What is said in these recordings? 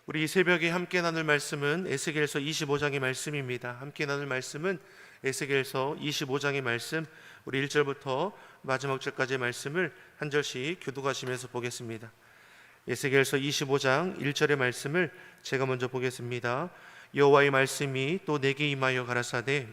우리 이 새벽에 함께 나눌 말씀은 에스겔서 25장의 말씀입니다. 함께 나눌 말씀은 에스겔서 25장의 말씀, 우리 1절부터 마지막 절까지의 말씀을 한 절씩 교독하시면서 보겠습니다. 에스겔서 25장 1절의 말씀을 제가 먼저 보겠습니다. 여호와의 말씀이 또 내게 임하여 가라사대,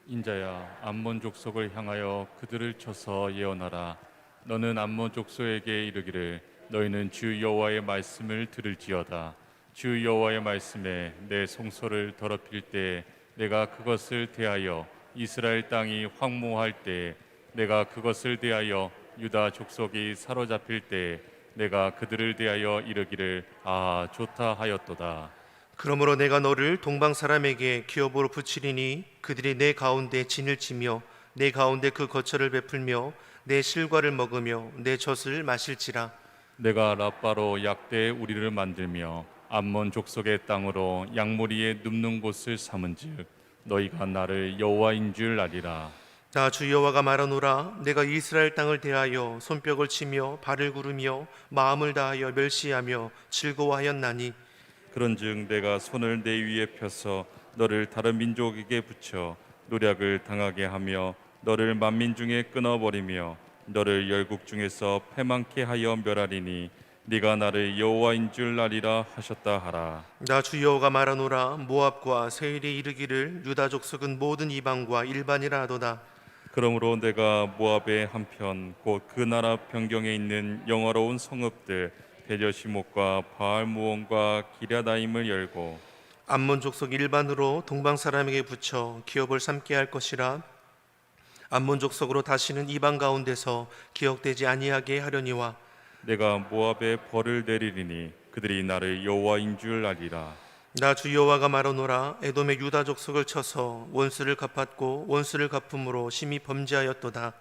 인자야, 암몬 족속을 향하여 그들을 쳐서 예언하라. 너는 암몬 족속에게 이르기를, 너희는 주 여호와의 말씀을 들을지어다. 주 여호와의 말씀에 내 송소를 더럽힐 때 내가 그것을 대하여 이스라엘 땅이 황무할 때 내가 그것을 대하여 유다 족속이 사로잡힐 때 내가 그들을 대하여 이르기를 아 좋다 하였도다. 그러므로 내가 너를 동방 사람에게 기업으로 붙이리니 그들이 내 가운데 진을 치며 내 가운데 그 거처를 베풀며 내 실과를 먹으며 내 젖을 마실지라. 내가 라빠로 약대의 우리를 만들며 암몬 족속의 땅으로 양무리에 눕는 곳을 삼은즉 너희가 나를 여호와인 줄 알리라. 나 주 여호와가 말하노라. 내가 이스라엘 땅을 대하여 손뼉을 치며 발을 구르며 마음을 다하여 멸시하며 즐거워하였나니, 그런즉 내가 손을 내 위에 펴서 너를 다른 민족에게 붙여 노략을 당하게 하며 너를 만민 중에 끊어버리며 너를 열국 중에서 패망케 하여 멸하리니 네가 나를 여호와인 줄 알리라 하셨다 하라. 나 주 여호와가 말하노라. 모압과 세일이 이르기를 유다 족속은 모든 이방과 일반이라 하도다. 그러므로 내가 모압의 한편 곧 그 나라 변경에 있는 영화로운 성읍들 베저시못과 바알무온과 기랴다임을 열고 암몬 족속 일반으로 동방 사람에게 붙여 기업을 삼게 할 것이라. 암몬 족속으로 다시는 이방 가운데서 기억되지 아니하게 하려니와, 내가 모압에 벌을 내리리니 그들이 나를 여호와인 줄 알리라. 나 주 여호와가 말하노라. 에돔의 유다 족속을 쳐서 원수를 갚았고 원수를 갚음으로 심히 범죄하였도다.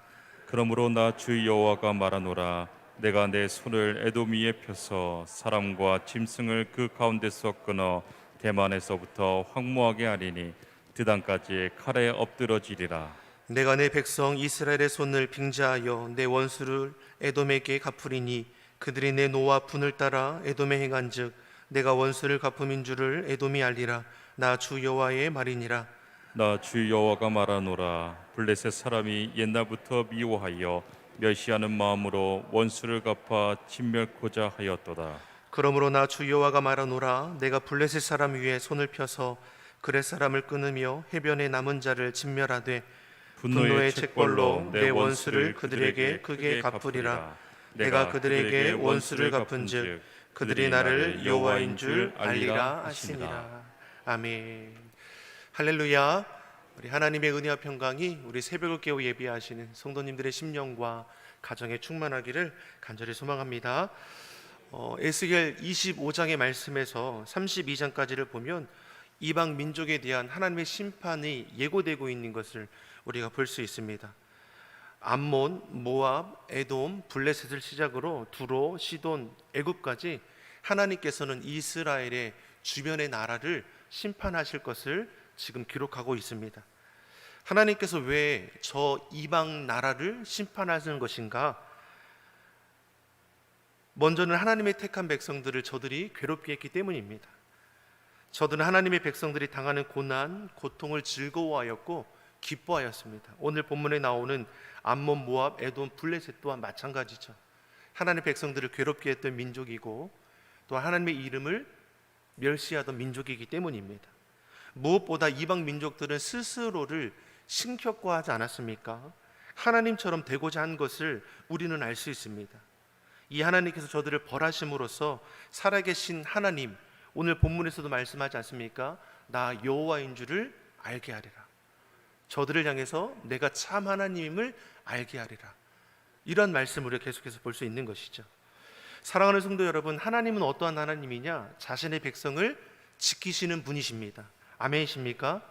그러므로 나 주 여호와가 말하노라. 내가 내 손을 에돔 위에 펴서 사람과 짐승을 그 가운데서 끊어 대만에서부터 황무하게 하리니 드단까지 칼에 엎드러지리라. 내가 내 백성 이스라엘의 손을 빙자하여 내 원수를 에돔에게 갚으리니 그들이 내 노와 분을 따라 에돔에 행한즉 내가 원수를 갚음인 줄을 에돔이 알리라. 나 주 여호와의 말이니라. 나 주 여호와가 말하노라. 블레셋 사람이 옛날부터 미워하여 멸시하는 마음으로 원수를 갚아 진멸코자 하였도다. 그러므로 나 주 여호와가 말하노라. 내가 블레셋 사람 위에 손을 펴서 그렛 사람을 끊으며 해변에 남은 자를 진멸하되 분노의 책벌로 내 원수를 그들에게 크게 갚으리라. 내가 그들에게 원수를 갚은즉 그들이 나를 여호와인 줄 알리라 하시니라. 아멘. 할렐루야. 우리 하나님의 은혜와 평강이 우리 새벽을 깨워 예비하시는 성도님들의 심령과 가정에 충만하기를 간절히 소망합니다. 에스겔 25장의 말씀에서 32장까지를 보면 이방 민족에 대한 하나님의 심판이 예고되고 있는 것을 우리가 볼 수 있습니다. 암몬, 모압, 에돔, 블레셋을 시작으로 두로, 시돈, 애굽까지 하나님께서는 이스라엘의 주변의 나라를 심판하실 것을 지금 기록하고 있습니다. 하나님께서 왜 저 이방 나라를 심판하시는 것인가? 먼저는 하나님의 택한 백성들을 저들이 괴롭게 했기 때문입니다. 저들은 하나님의 백성들이 당하는 고난, 고통을 즐거워하였고 기뻐하였습니다. 오늘 본문에 나오는 암몬, 모압, 에돔, 블레셋 또한 마찬가지죠. 하나님의 백성들을 괴롭게 했던 민족이고 또 하나님의 이름을 멸시하던 민족이기 때문입니다. 무엇보다 이방 민족들은 스스로를 신격화하지 않았습니까? 하나님처럼 되고자 한 것을 우리는 알 수 있습니다. 이 하나님께서 저들을 벌하심으로써 살아계신 하나님, 오늘 본문에서도 말씀하지 않습니까? 나 여호와인 줄을 알게 하리라. 저들을 향해서 내가 참 하나님임을 알게 하리라. 이런 말씀을 우리가 계속해서 볼 수 있는 것이죠. 사랑하는 성도 여러분, 하나님은 어떠한 하나님이냐? 자신의 백성을 지키시는 분이십니다. 아멘이십니까?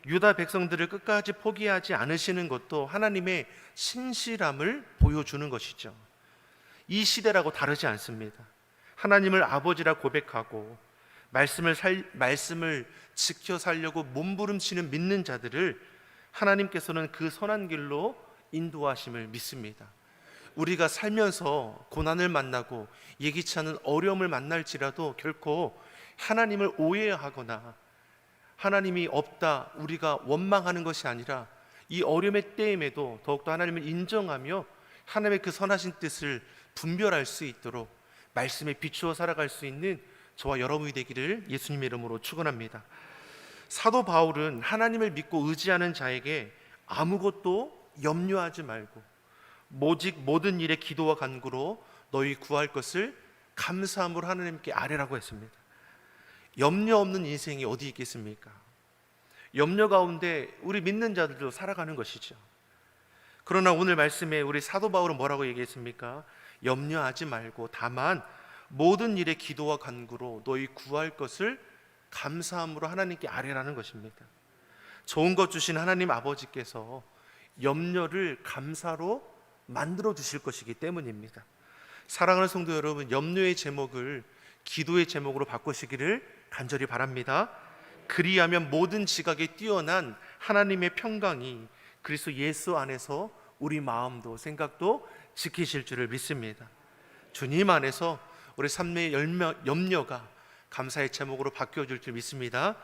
유다 백성들을 끝까지 포기하지 않으시는 것도 하나님의 신실함을 보여주는 것이죠. 이 시대라고 다르지 않습니다. 하나님을 아버지라 고백하고 말씀을 지켜 살려고 몸부림치는 믿는 자들을 하나님께서는 그 선한 길로 인도하심을 믿습니다. 우리가 살면서 고난을 만나고 예기치 않은 어려움을 만날지라도 결코 하나님을 오해하거나 하나님이 없다 우리가 원망하는 것이 아니라 이 어려움의 때임에도 더욱더 하나님을 인정하며 하나님의 그 선하신 뜻을 분별할 수 있도록 말씀에 비추어 살아갈 수 있는 저와 여러분이 되기를 예수님의 이름으로 축원합니다. 사도 바울은 하나님을 믿고 의지하는 자에게 아무것도 염려하지 말고 오직 모든 일에 기도와 간구로 너희 구할 것을 감사함으로 하나님께 아뢰라고 했습니다. 염려 없는 인생이 어디 있겠습니까? 염려 가운데 우리 믿는 자들도 살아가는 것이죠. 그러나 오늘 말씀에 우리 사도 바울은 뭐라고 얘기했습니까? 염려하지 말고 다만 모든 일에 기도와 간구로 너희 구할 것을 감사함으로 하나님께 아뢰라는 것입니다. 좋은 것 주신 하나님 아버지께서 염려를 감사로 만들어 주실 것이기 때문입니다. 사랑하는 성도 여러분, 염려의 제목을 기도의 제목으로 바꾸시기를 간절히 바랍니다. 그리하면 모든 지각에 뛰어난 하나님의 평강이 그리스도 예수 안에서 우리 마음도 생각도 지키실 줄을 믿습니다. 주님 안에서 우리 삶의 염려가 감사의 제목으로 바뀌어질 줄 믿습니다.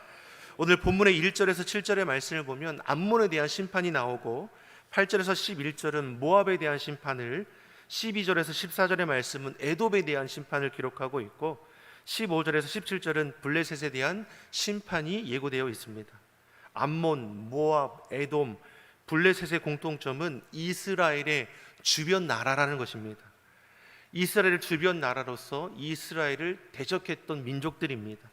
오늘 본문의 1절에서 7절의 말씀을 보면 암몬에 대한 심판이 나오고 8절에서 11절은 모압에 대한 심판을, 12절에서 14절의 말씀은 에돔에 대한 심판을 기록하고 있고 15절에서 17절은 블레셋에 대한 심판이 예고되어 있습니다. 암몬, 모압, 에돔, 블레셋의 공통점은 이스라엘의 주변 나라라는 것입니다. 이스라엘 주변 나라로서 이스라엘을 대적했던 민족들입니다.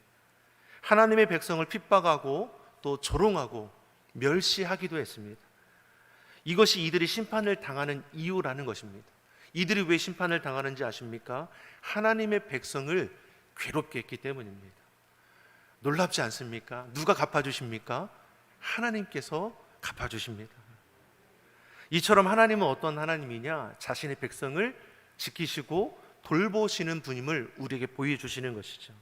하나님의 백성을 핍박하고 또 조롱하고 멸시하기도 했습니다. 이것이 이들이 심판을 당하는 이유라는 것입니다. 이들이 왜 심판을 당하는지 아십니까? 하나님의 백성을 괴롭게 했기 때문입니다. 놀랍지 않습니까? 누가 갚아주십니까? 하나님께서 갚아주십니다. 이처럼 하나님은 어떤 하나님이냐? 자신의 백성을 지키시고 돌보시는 분임을 우리에게 보여주시는 것이죠.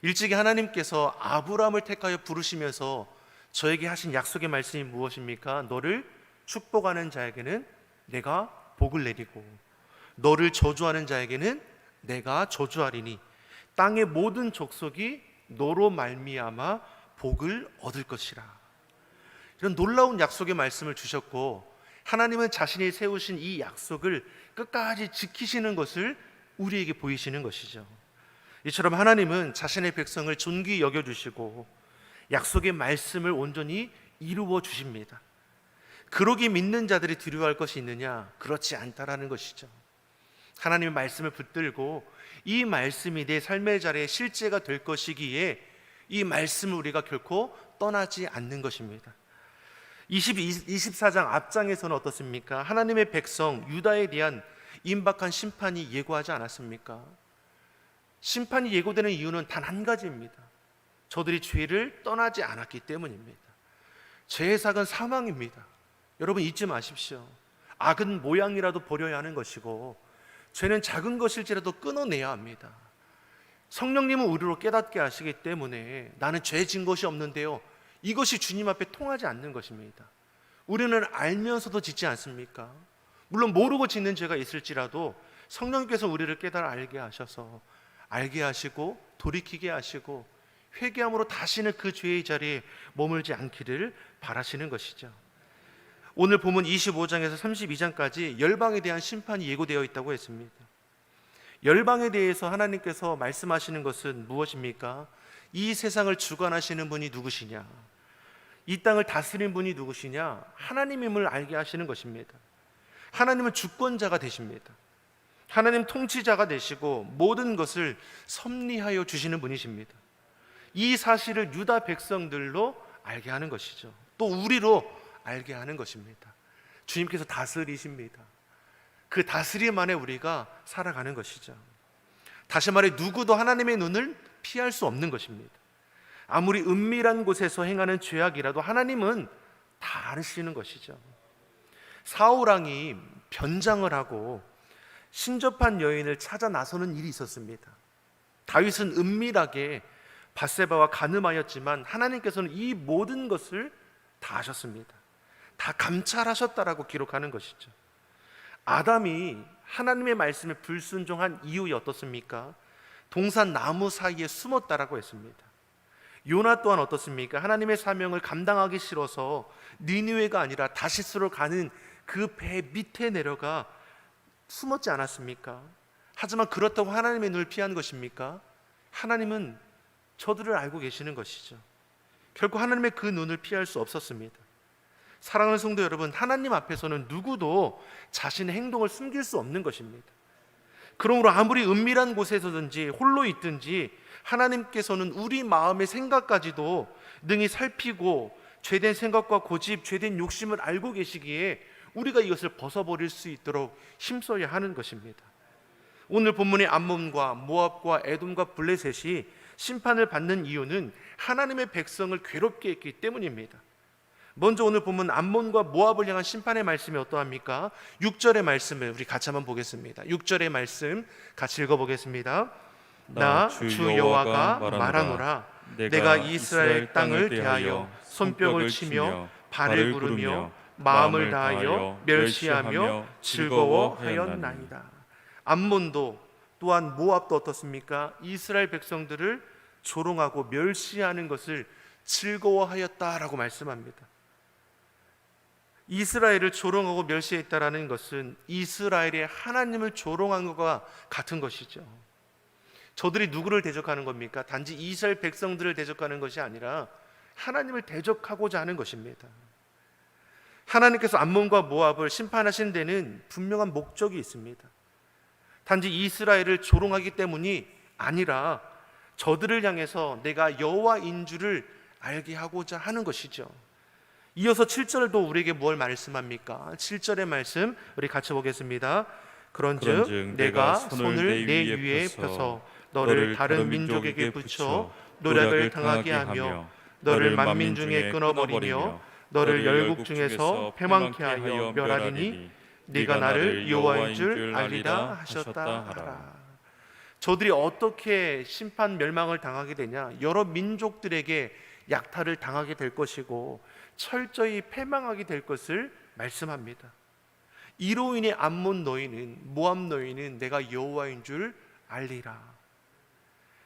일찍이 하나님께서 아브라함을 택하여 부르시면서 저에게 하신 약속의 말씀이 무엇입니까? 너를 축복하는 자에게는 내가 복을 내리고 너를 저주하는 자에게는 내가 저주하리니 땅의 모든 족속이 너로 말미암아 복을 얻을 것이라. 이런 놀라운 약속의 말씀을 주셨고 하나님은 자신이 세우신 이 약속을 끝까지 지키시는 것을 우리에게 보이시는 것이죠. 이처럼 하나님은 자신의 백성을 존귀히 여겨주시고 약속의 말씀을 온전히 이루어 주십니다. 그러기 믿는 자들이 두려워할 것이 있느냐? 그렇지 않다라는 것이죠. 하나님의 말씀을 붙들고 이 말씀이 내 삶의 자리에 실제가 될 것이기에 이 말씀을 우리가 결코 떠나지 않는 것입니다. 24장 앞장에서는 어떻습니까? 하나님의 백성 유다에 대한 임박한 심판이 예고하지 않았습니까? 심판이 예고되는 이유는 단 한 가지입니다. 저들이 죄를 떠나지 않았기 때문입니다. 죄의 삭은 사망입니다. 여러분 잊지 마십시오. 악은 모양이라도 버려야 하는 것이고 죄는 작은 것일지라도 끊어내야 합니다. 성령님은 우리로 깨닫게 하시기 때문에 나는 죄 진 것이 없는데요, 이것이 주님 앞에 통하지 않는 것입니다. 우리는 알면서도 짓지 않습니까? 물론 모르고 짓는 죄가 있을지라도 성령께서 우리를 깨달아 알게 하셔서 알게 하시고 돌이키게 하시고 회개함으로 다시는 그 죄의 자리에 머물지 않기를 바라시는 것이죠. 오늘 본문 25장에서 32장까지 열방에 대한 심판이 예고되어 있다고 했습니다. 열방에 대해서 하나님께서 말씀하시는 것은 무엇입니까? 이 세상을 주관하시는 분이 누구시냐? 이 땅을 다스리는 분이 누구시냐? 하나님임을 알게 하시는 것입니다. 하나님은 주권자가 되십니다. 하나님 통치자가 되시고 모든 것을 섭리하여 주시는 분이십니다. 이 사실을 유다 백성들로 알게 하는 것이죠. 또 우리로 알게 하는 것입니다. 주님께서 다스리십니다. 그 다스림 안에 우리가 살아가는 것이죠. 다시 말해 누구도 하나님의 눈을 피할 수 없는 것입니다. 아무리 은밀한 곳에서 행하는 죄악이라도 하나님은 다 아시는 것이죠. 사울왕이 변장을 하고 신접한 여인을 찾아 나서는 일이 있었습니다. 다윗은 은밀하게 밧세바와 간음하였지만 하나님께서는 이 모든 것을 다 아셨습니다. 다 감찰하셨다라고 기록하는 것이죠. 아담이 하나님의 말씀에 불순종한 이유이 어떻습니까? 동산 나무 사이에 숨었다라고 했습니다. 요나 또한 어떻습니까? 하나님의 사명을 감당하기 싫어서 니느웨가 아니라 다시스로 가는 그 배 밑에 내려가 숨었지 않았습니까? 하지만 그렇다고 하나님의 눈을 피한 것입니까? 하나님은 저들을 알고 계시는 것이죠. 결국 하나님의 그 눈을 피할 수 없었습니다. 사랑하는 성도 여러분, 하나님 앞에서는 누구도 자신의 행동을 숨길 수 없는 것입니다. 그러므로 아무리 은밀한 곳에서든지 홀로 있든지 하나님께서는 우리 마음의 생각까지도 능히 살피고 죄된 생각과 고집, 죄된 욕심을 알고 계시기에 우리가 이것을 벗어버릴 수 있도록 힘써야 하는 것입니다. 오늘 본문의 암몬과 모압과 에돔과 블레셋이 심판을 받는 이유는 하나님의 백성을 괴롭게 했기 때문입니다. 먼저 오늘 본문 암몬과 모압을 향한 심판의 말씀이 어떠합니까? 6절의 말씀을 우리 같이 한번 보겠습니다. 6절의 말씀 같이 읽어보겠습니다. 나 주 여호와가 말하노라. 내가 이스라엘 땅을 대하여 손뼉을 치며 발을 구르며 마음을 다하여 멸시하며 즐거워하였나이다. 암몬도 또한 모압도 어떻습니까? 이스라엘 백성들을 조롱하고 멸시하는 것을 즐거워하였다라고 말씀합니다. 이스라엘을 조롱하고 멸시했다라는 것은 이스라엘의 하나님을 조롱한 것과 같은 것이죠. 저들이 누구를 대적하는 겁니까? 단지 이스라엘 백성들을 대적하는 것이 아니라 하나님을 대적하고자 하는 것입니다. 하나님께서 암몬과 모압을 심판하신 데는 분명한 목적이 있습니다. 단지 이스라엘을 조롱하기 때문이 아니라 저들을 향해서 내가 여호와인 줄을 알게 하고자 하는 것이죠. 이어서 7절도 우리에게 뭘 말씀합니까? 7절의 말씀 우리 같이 보겠습니다. 그런즉 내가 손을 내 위에 펴서 너를 다른 민족에게 붙여 노략을 당하게 하며 너를 만민 중에 끊어버리며 너를 열국 중에서 패망케 하여 멸하리니 네가 나를 여호와인 줄 알리라 하셨다 하라. 저들이 어떻게 심판 멸망을 당하게 되냐? 여러 민족들에게 약탈을 당하게 될 것이고 철저히 패망하게 될 것을 말씀합니다. 이로 인해 암몬 너희는, 모압 너희는 내가 여호와인 줄 알리라.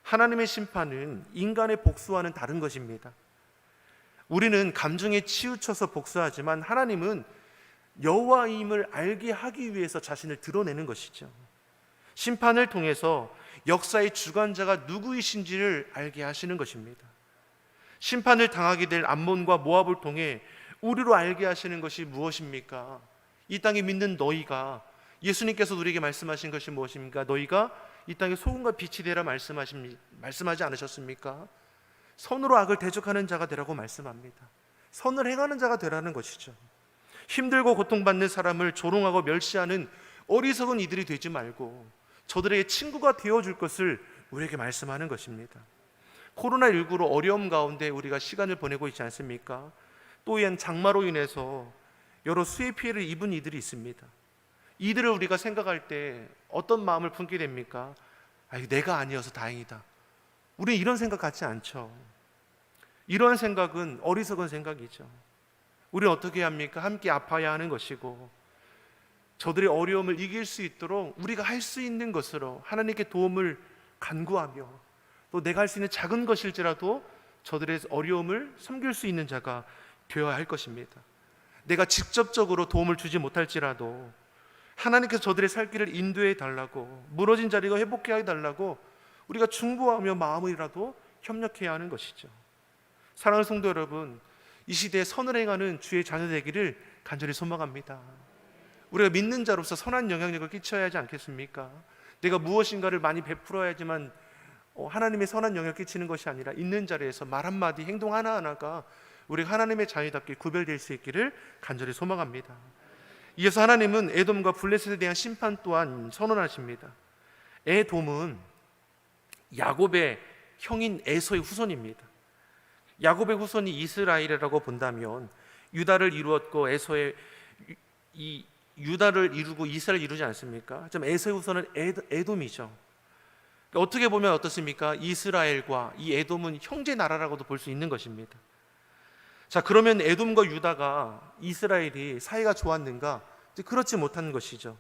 하나님의 심판은 인간의 복수와는 다른 것입니다. 우리는 감정에 치우쳐서 복수하지만 하나님은 여호와임을 알게 하기 위해서 자신을 드러내는 것이죠. 심판을 통해서 역사의 주관자가 누구이신지를 알게 하시는 것입니다. 심판을 당하게 될 암몬과 모압을 통해 우리로 알게 하시는 것이 무엇입니까? 이 땅에 믿는 너희가, 예수님께서 우리에게 말씀하신 것이 무엇입니까? 너희가 이 땅에 소금과 빛이 되라 말씀하지 않으셨습니까? 선으로 악을 대적하는 자가 되라고 말씀합니다. 선을 행하는 자가 되라는 것이죠. 힘들고 고통받는 사람을 조롱하고 멸시하는 어리석은 이들이 되지 말고 저들에게 친구가 되어줄 것을 우리에게 말씀하는 것입니다. 코로나19로 어려움 가운데 우리가 시간을 보내고 있지 않습니까? 또한 장마로 인해서 여러 수해 피해를 입은 이들이 있습니다. 이들을 우리가 생각할 때 어떤 마음을 품게 됩니까? 내가 아니어서 다행이다. 우리는 이런 생각 갖지 않죠. 이러한 생각은 어리석은 생각이죠. 우리는 어떻게 합니까? 함께 아파야 하는 것이고 저들의 어려움을 이길 수 있도록 우리가 할 수 있는 것으로 하나님께 도움을 간구하며 또 내가 할 수 있는 작은 것일지라도 저들의 어려움을 섬길 수 있는 자가 되어야 할 것입니다. 내가 직접적으로 도움을 주지 못할지라도 하나님께서 저들의 살 길을 인도해 달라고, 무너진 자리가 회복해 달라고 우리가 중보하며 마음이라도 협력해야 하는 것이죠. 사랑하는 성도 여러분, 이 시대에 선을 행하는 주의 자녀 되기를 간절히 소망합니다. 우리가 믿는 자로서 선한 영향력을 끼쳐야 하지 않겠습니까? 내가 무엇인가를 많이 베풀어야지만 하나님의 선한 영향을 끼치는 것이 아니라 있는 자리에서 말 한마디, 행동 하나하나가 우리가 하나님의 자녀답게 구별될 수 있기를 간절히 소망합니다. 이어서 하나님은 에돔과 블레셋에 대한 심판 또한 선언하십니다. 에돔은 야곱의 형인 에서의 후손입니다. 야곱의 후손이 이스라엘이라고 본다면 유다를 이루었고 유다를 이루고 이스라엘을 이루지 않습니까? 좀 에서의 후손은 에돔이죠. 어떻게 보면 어떻습니까? 이스라엘과 이 에돔은 형제 나라라고도 볼 수 있는 것입니다. 자, 그러면 에돔과 유다가 이스라엘이 사이가 좋았는가? 그렇지 못한 것이죠.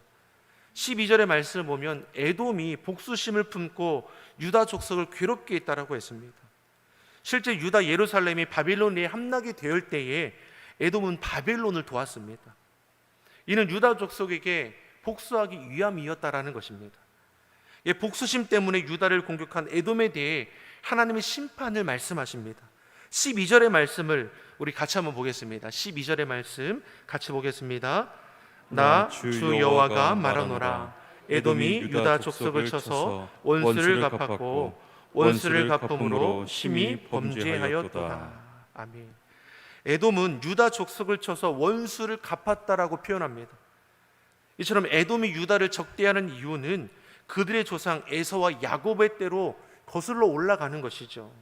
12절의 말씀을 보면 에돔이 복수심을 품고 유다 족속을 괴롭게 했다라고 했습니다. 실제 유다 예루살렘이 바빌론에 함락이 되었을 때에 에돔은 바벨론을 도왔습니다. 이는 유다 족속에게 복수하기 위함이었다라는 것입니다. 복수심 때문에 유다를 공격한 에돔에 대해 하나님의 심판을 말씀하십니다. 12절의 말씀을 우리 같이 한번 보겠습니다. 12절의 말씀 같이 보겠습니다. 나 주 여호와가 말하노라. 에돔이 유다 족속을 쳐서 원수를 갚았고 원수를 갚음으로 심히 범죄하였도다. 아멘. 에돔은 유다 족속을 쳐서 원수를 갚았다라고 표현합니다. 이처럼 에돔이 유다를 적대하는 이유는 그들의 조상 에서와 야곱의 때로 거슬러 올라가는 것이죠.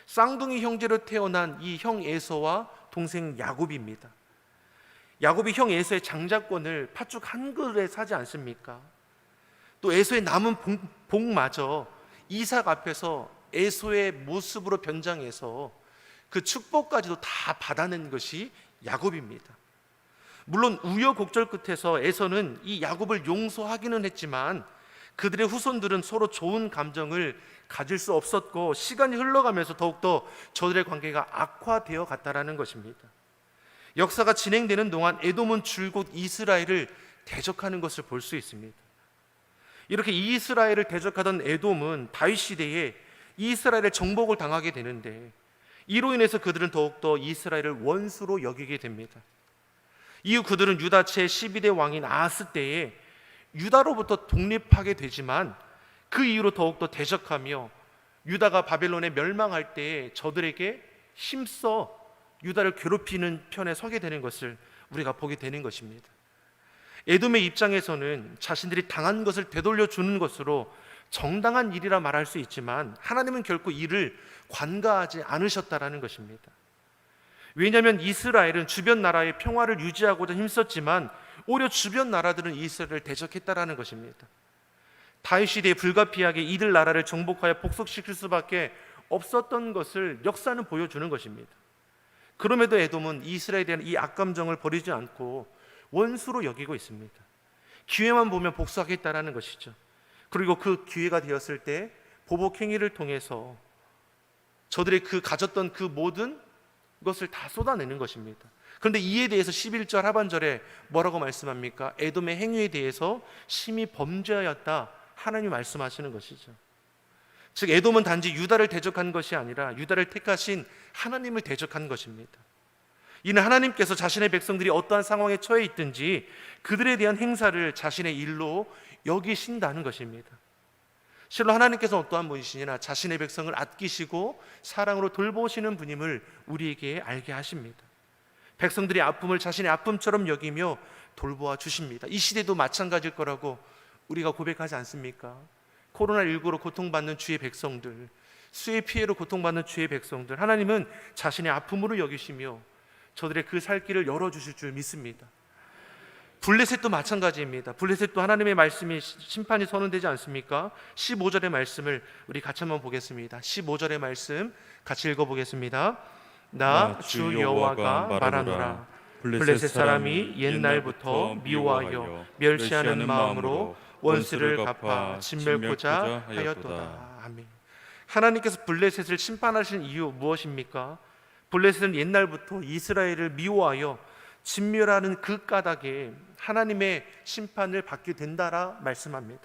쌍둥이 형제로 태어난 이 형 에서와 동생 야곱입니다. 야곱이 형 에서의 장자권을 팥죽 한 그릇에 사지 않습니까? 또 에서의 남은 복마저 이삭 앞에서 에서의 모습으로 변장해서 그 축복까지도 다 받아낸 것이 야곱입니다. 물론 우여곡절 끝에서 에서는 이 야곱을 용서하기는 했지만 그들의 후손들은 서로 좋은 감정을 가질 수 없었고 시간이 흘러가면서 더욱더 저들의 관계가 악화되어 갔다라는 것입니다. 역사가 진행되는 동안 에돔은 줄곧 이스라엘을 대적하는 것을 볼 수 있습니다. 이렇게 이스라엘을 대적하던 에돔은 다윗 시대에 이스라엘의 정복을 당하게 되는데 이로 인해서 그들은 더욱더 이스라엘을 원수로 여기게 됩니다. 이후 그들은 유다 제12대 왕인 아하스 때에 유다로부터 독립하게 되지만 그 이후로 더욱더 대적하며 유다가 바벨론에 멸망할 때에 저들에게 힘써 유다를 괴롭히는 편에 서게 되는 것을 우리가 보게 되는 것입니다. 에돔의 입장에서는 자신들이 당한 것을 되돌려 주는 것으로 정당한 일이라 말할 수 있지만 하나님은 결코 이를 관가하지 않으셨다라는 것입니다. 왜냐하면 이스라엘은 주변 나라의 평화를 유지하고자 힘썼지만 오히려 주변 나라들은 이스라엘을 대적했다라는 것입니다. 다윗 시대에 불가피하게 이들 나라를 정복하여 복속시킬 수밖에 없었던 것을 역사는 보여주는 것입니다. 그럼에도 에돔은 이스라엘에 대한 이 악감정을 버리지 않고 원수로 여기고 있습니다. 기회만 보면 복수하겠다라는 것이죠. 그리고 그 기회가 되었을 때 보복 행위를 통해서 저들의 가졌던 그 모든 것을 다 쏟아내는 것입니다. 그런데 이에 대해서 11절 하반절에 뭐라고 말씀합니까? 에돔의 행위에 대해서 심히 범죄하였다 하나님이 말씀하시는 것이죠. 즉 에돔은 단지 유다를 대적한 것이 아니라 유다를 택하신 하나님을 대적한 것입니다. 이는 하나님께서 자신의 백성들이 어떠한 상황에 처해 있든지 그들에 대한 행사를 자신의 일로 여기신다는 것입니다. 실로 하나님께서 어떠한 분이시냐 자신의 백성을 아끼시고 사랑으로 돌보시는 분임을 우리에게 알게 하십니다. 백성들의 아픔을 자신의 아픔처럼 여기며 돌보아 주십니다. 이 시대도 마찬가지일 거라고 우리가 고백하지 않습니까? 코로나19로 고통받는 주의 백성들, 수해 피해로 고통받는 주의 백성들, 하나님은 자신의 아픔으로 여기시며 저들의 그 살 길을 열어주실 줄 믿습니다. 블레셋도 마찬가지입니다. 블레셋도 하나님의 말씀이 심판이 선언되지 않습니까? 15절의 말씀을 우리 같이 한번 보겠습니다. 15절의 말씀 같이 읽어보겠습니다. 나 주 여호와가 말하노라. 블레셋 사람이 옛날부터 미워하여 멸시하는 마음으로 원수를 갚아 진멸코자 하였도다. 아멘. 하나님께서 블레셋을 심판하신 이유 무엇입니까? 블레셋은 옛날부터 이스라엘을 미워하여 진멸하는 그 까닭에 하나님의 심판을 받게 된다라 말씀합니다.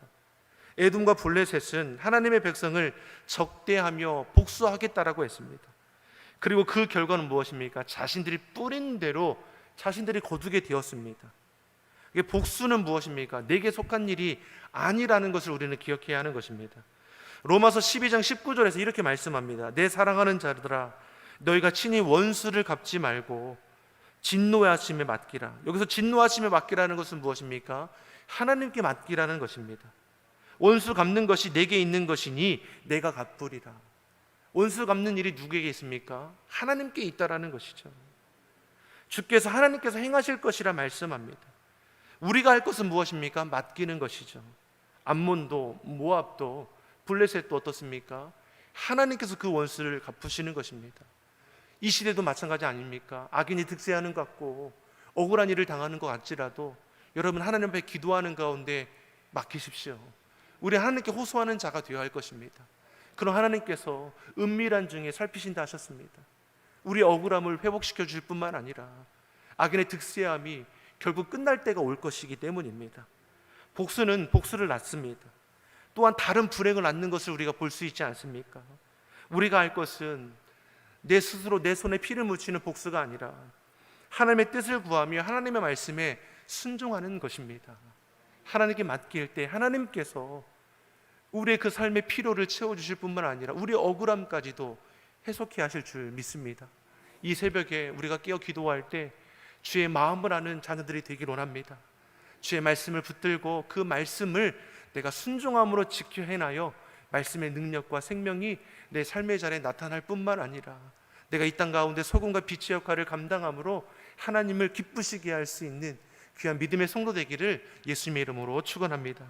에돔과 블레셋은 하나님의 백성을 적대하며 복수하겠다라고 했습니다. 그리고 그 결과는 무엇입니까? 자신들이 뿌린 대로 자신들이 거두게 되었습니다. 이게 복수는 무엇입니까? 내게 속한 일이 아니라는 것을 우리는 기억해야 하는 것입니다. 로마서 12장 19절에서 이렇게 말씀합니다. 내 사랑하는 자들아 너희가 친히 원수를 갚지 말고 진노하심에 맡기라. 여기서 진노하심에 맡기라는 것은 무엇입니까? 하나님께 맡기라는 것입니다. 원수 갚는 것이 내게 있는 것이니 내가 갚으리라. 원수 갚는 일이 누구에게 있습니까? 하나님께 있다라는 것이죠. 주께서 하나님께서 행하실 것이라 말씀합니다. 우리가 할 것은 무엇입니까? 맡기는 것이죠. 암몬도 모압도 블레셋도 어떻습니까? 하나님께서 그 원수를 갚으시는 것입니다. 이 시대도 마찬가지 아닙니까? 악인이 득세하는 것 같고 억울한 일을 당하는 것 같지라도 여러분 하나님 앞에 기도하는 가운데 맡기십시오. 우리 하나님께 호소하는 자가 되어야 할 것입니다. 그럼 하나님께서 은밀한 중에 살피신다 하셨습니다. 우리 억울함을 회복시켜 줄 뿐만 아니라 악인의 득세함이 결국 끝날 때가 올 것이기 때문입니다. 복수는 복수를 낳습니다. 또한 다른 불행을 낳는 것을 우리가 볼 수 있지 않습니까? 우리가 할 것은 내 스스로 내 손에 피를 묻히는 복수가 아니라 하나님의 뜻을 구하며 하나님의 말씀에 순종하는 것입니다. 하나님께 맡길 때 하나님께서 우리의 그 삶의 피로를 채워주실 뿐만 아니라 우리의 억울함까지도 해소케 하실 줄 믿습니다. 이 새벽에 우리가 깨어 기도할 때 주의 마음을 아는 자녀들이 되길 원합니다. 주의 말씀을 붙들고 그 말씀을 내가 순종함으로 지켜 행하여 말씀의 능력과 생명이 내 삶의 자리에 나타날 뿐만 아니라 내가 이 땅 가운데 소금과 빛의 역할을 감당함으로 하나님을 기쁘시게 할 수 있는 귀한 믿음의 성도 되기를 예수님의 이름으로 축원합니다.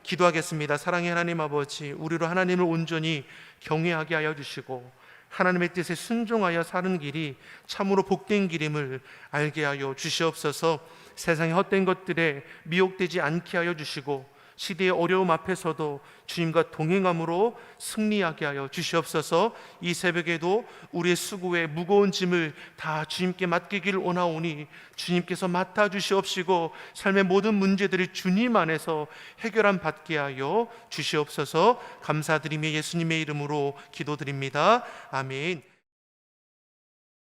기도하겠습니다. 사랑의 하나님 아버지, 우리로 하나님을 온전히 경외하게 하여 주시고 하나님의 뜻에 순종하여 사는 길이 참으로 복된 길임을 알게 하여 주시옵소서. 세상의 헛된 것들에 미혹되지 않게 하여 주시고 시대의 어려움 앞에서도 주님과 동행함으로 승리하게 하여 주시옵소서. 이 새벽에도 우리의 수고에 무거운 짐을 다 주님께 맡기기를 원하오니 주님께서 맡아 주시옵시고 삶의 모든 문제들이 주님 안에서 해결함 받게 하여 주시옵소서. 감사드리며 예수님의 이름으로 기도드립니다. 아멘.